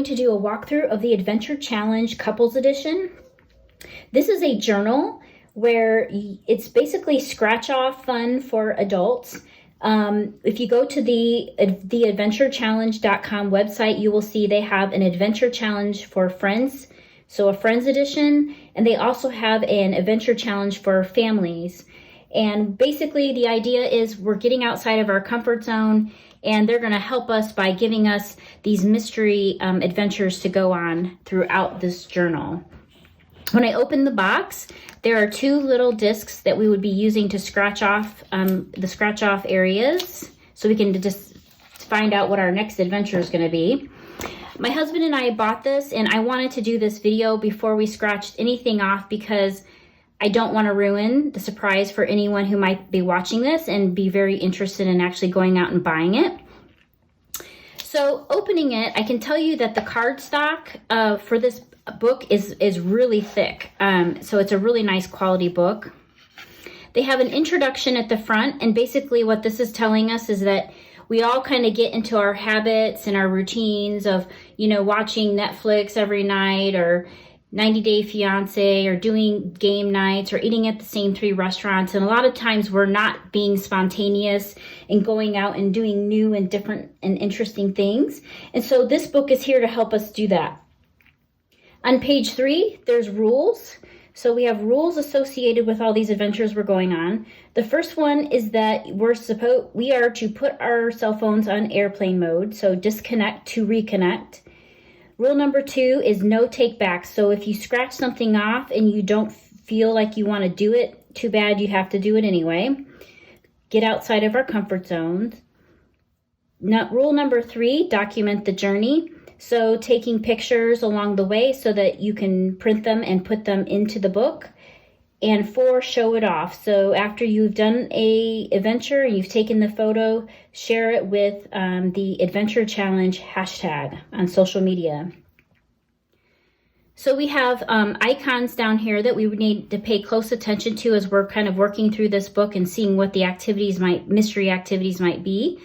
going to do a walkthrough of the Adventure Challenge Couples Edition. This is a journal where it's basically scratch-off fun for adults. If you go to the adventurechallenge.com website, you will see they have an Adventure Challenge for friends, so a friends edition, and they also have an Adventure Challenge for families. And basically the idea is we're getting outside of our comfort zone, and they're going to help us by giving us these mystery adventures to go on throughout this journal. When I open the box, there are 2 little discs that we would be using to scratch off the scratch off areas, so we can just find out what our next adventure is going to be. My husband and I bought this, and I wanted to do this video before we scratched anything off because I don't want to ruin the surprise for anyone who might be watching this and be very interested in actually going out and buying it. So opening it, I can tell you that the cardstock for this book is really thick. So it's a really nice quality book. They have an introduction at the front, and basically what this is telling us is that we all kind of get into our habits and our routines of, watching Netflix every night, or 90 Day Fiance, or doing game nights, or eating at the same 3 restaurants. And a lot of times we're not being spontaneous and going out and doing new and different and interesting things. And so this book is here to help us do that. On page 3, there's rules. So we have rules associated with all these adventures we're going on. The first one is that we are to put our cell phones on airplane mode, so disconnect to reconnect. Rule number 2 is no take back. So if you scratch something off and you don't feel like you want to do it, too bad, you have to do it anyway. Get outside of our comfort zones. Rule number 3, document the journey. So taking pictures along the way so that you can print them and put them into the book. And 4, show it off. So after you've done a adventure and you've taken the photo, share it with the Adventure Challenge hashtag on social media. So we have icons down here that we would need to pay close attention to as we're kind of working through this book and seeing what the mystery activities might be.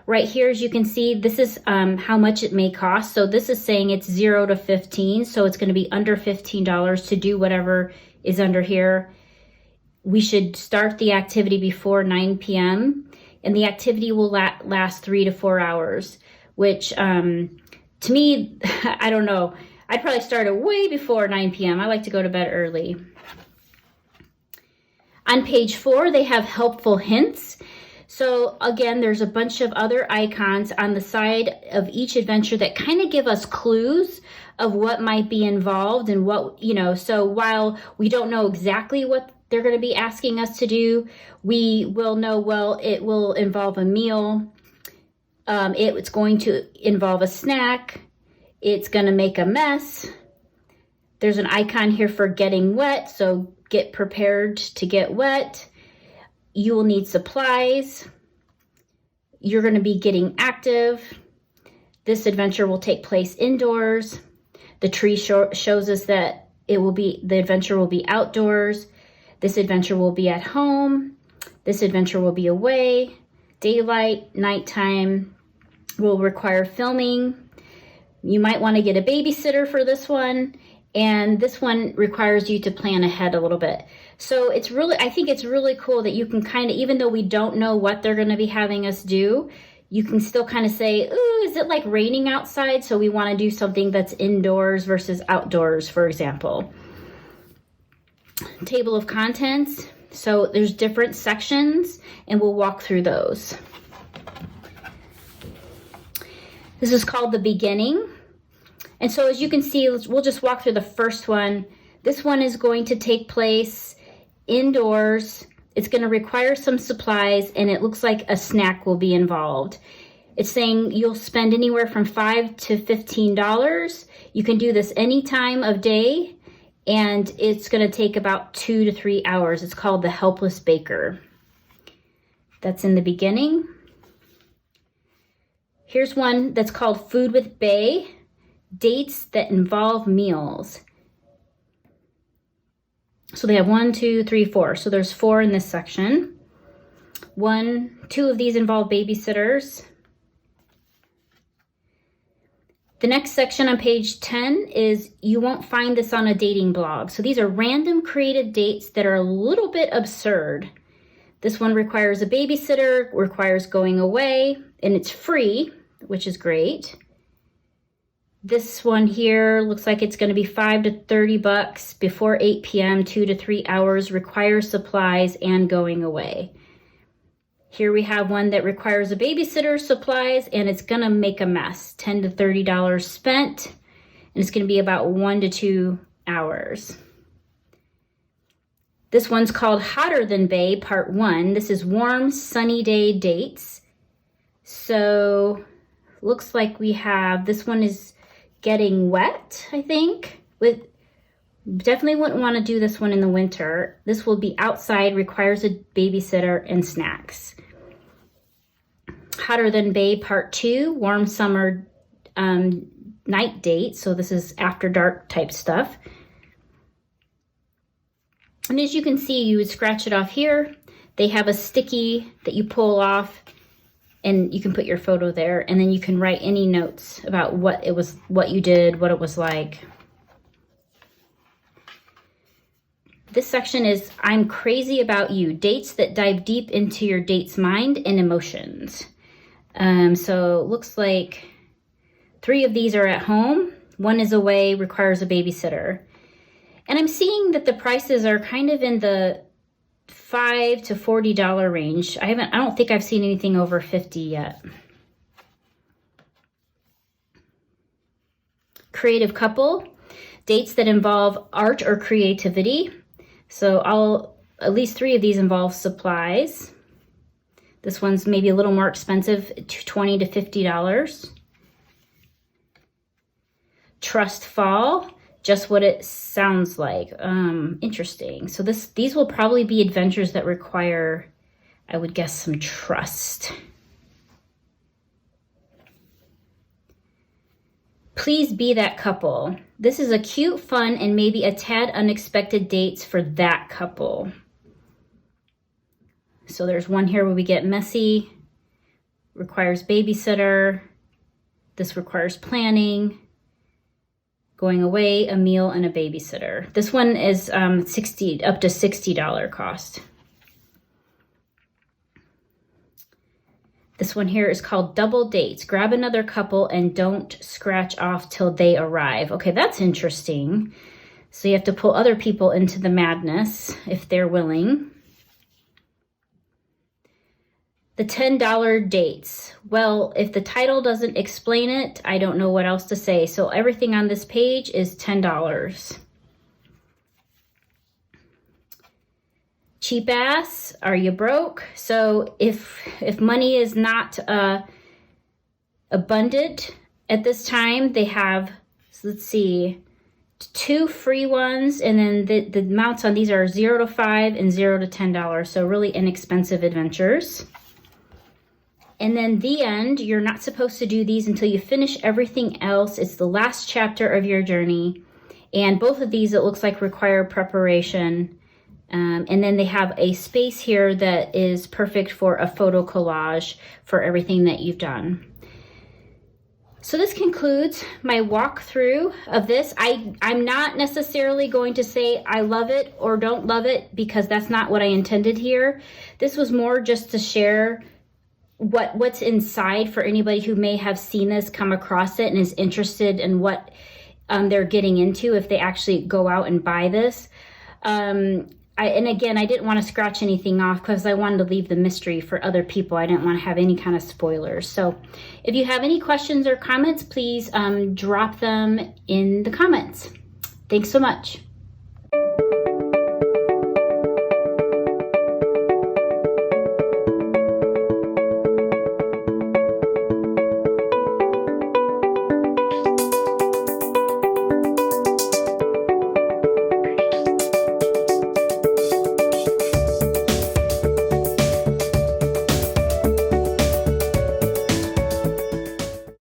Right here, as you can see, this is how much it may cost. So this is saying it's 0 to 15, so it's going to be under $15 to do whatever is under here. We should start the activity before 9 p.m. and the activity will last 3 to 4 hours, which to me, I don't know. I'd probably start it way before 9 p.m. I like to go to bed early. On page 4, they have helpful hints. So again, there's a bunch of other icons on the side of each adventure that kind of give us clues of what might be involved and what, so while we don't know exactly what they're going to be asking us to do, we will know, well, it will involve a meal. It's going to involve a snack. It's going to make a mess. There's an icon here for getting wet. So get prepared to get wet. You will need supplies. You're going to be getting active. This adventure will take place indoors. The tree shows us that the adventure will be outdoors. This adventure will be at home. This adventure will be away. Daylight, nighttime will require filming. You might want to get a babysitter for this one. And this one requires you to plan ahead a little bit. So I think it's really cool that you can kind of, even though we don't know what they're going to be having us do, you can still kind of say, ooh, is it like raining outside? So we want to do something that's indoors versus outdoors, for example. Table of contents. So there's different sections and we'll walk through those. This is called the beginning. And so as you can see, we'll just walk through the first one. This one is going to take place indoors. It's going to require some supplies, and it looks like a snack will be involved. It's saying you'll spend anywhere from $5 to $15. You can do this any time of day, and it's going to take about 2 to 3 hours. It's called the Helpless Baker. That's in the beginning. Here's one that's called Food with Bae. Dates that involve meals. So they have 1, 2, 3, 4. So there's 4 in this section. 2 of these involve babysitters. The next section on page 10 is you won't find this on a dating blog. So these are random creative dates that are a little bit absurd. This one requires a babysitter, requires going away, and it's free, which is great. This one here looks like it's going to be $5 to $30 before 8 p.m., 2 to 3 hours, requires supplies and going away. Here we have one that requires a babysitter, supplies, and it's going to make a mess. $10 to $30 spent, and it's going to be about 1 to 2 hours. This one's called Hotter Than Bay, Part 1. This is warm, sunny day dates. So, looks like we have, this one is getting wet, I think. Definitely wouldn't want to do this one in the winter. This will be outside, requires a babysitter and snacks. Hotter Than Bay Part 2, warm summer night date. So this is after dark type stuff. And as you can see, you would scratch it off here. They have a sticky that you pull off and you can put your photo there, and then you can write any notes about what you did, what it was like. This section is I'm Crazy About You, dates that dive deep into your date's mind and emotions. So it looks like 3 of these are at home. 1 is away, requires a babysitter. And I'm seeing that the prices are kind of in the $5 to $40 range. I don't think I've seen anything over $50 yet. Creative couple, dates that involve art or creativity. So at least 3 of these involve supplies. This one's maybe a little more expensive, $20 to $50. Trust fall, just what it sounds like. Interesting. So these will probably be adventures that require, I would guess, some trust. Please be that couple. This is a cute, fun, and maybe a tad unexpected dates for that couple. So there's one here where we get messy, requires babysitter. This requires planning, going away, a meal, and a babysitter. This one is up to $60 cost. This one here is called Double Dates. Grab another couple and don't scratch off till they arrive. Okay, that's interesting. So you have to pull other people into the madness if they're willing. The $10 dates. Well, if the title doesn't explain it, I don't know what else to say. So everything on this page is $10. Cheap ass, are you broke? So if money is not abundant at this time, they have, so let's see, 2 free ones, and then the amounts on these are $0 to $5 and $0 to $10. So really inexpensive adventures. And then the end, you're not supposed to do these until you finish everything else. It's the last chapter of your journey. And both of these, it looks like, require preparation. And then they have a space here that is perfect for a photo collage for everything that you've done. So this concludes my walkthrough of this. I'm not necessarily going to say I love it or don't love it, because that's not what I intended here. This was more just to share what's inside for anybody who may have seen this, come across it, and is interested in what they're getting into if they actually go out and buy this. And again, I didn't want to scratch anything off because I wanted to leave the mystery for other people. I didn't want to have any kind of spoilers. So if you have any questions or comments, please drop them in the comments. Thanks so much.